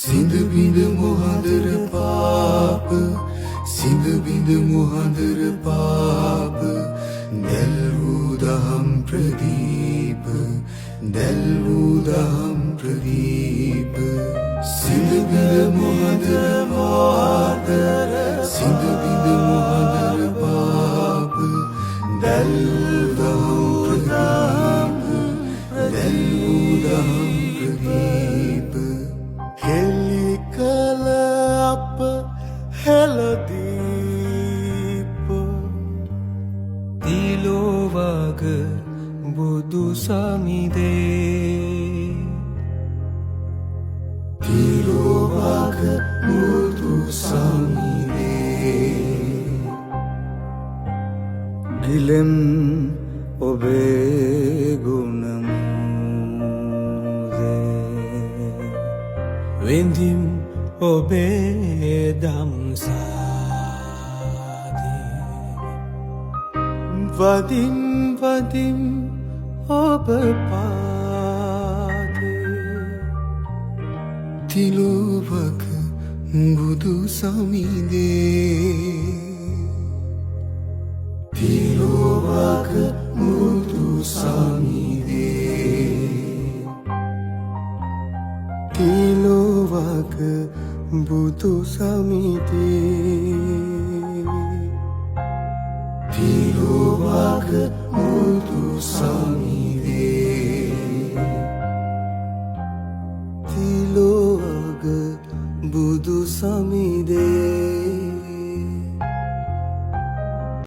සිඳ බිඳ මොහඳර පාප සිඳ බිඳ මොහඳර පාප දැල් වූ දහම් ප්‍රදීප දැල් වූ දහම් ප්‍රදීප සිඳ බිඳ මොහඳර පාප සිඳ බිඳ මොහඳර පාප දැල් වූ දහම් ප්‍රදීප දැල් වූ දහම් ප්‍රදීප හෙලි කල අප හෙළදීප තිලෝවග බුදු සමිදේ තිලෝවග බුදු සමිදේ ගිලෙම් ඔබේ ගුණ වෙන්දිම් ඔබේ දම්සාදී වදින් වදින් ඔබ පාදේ තිලෝවක බුදු සමිදේ තිලෝවක බුදු සමිදේ තිලෝවක බුදු සමිදේ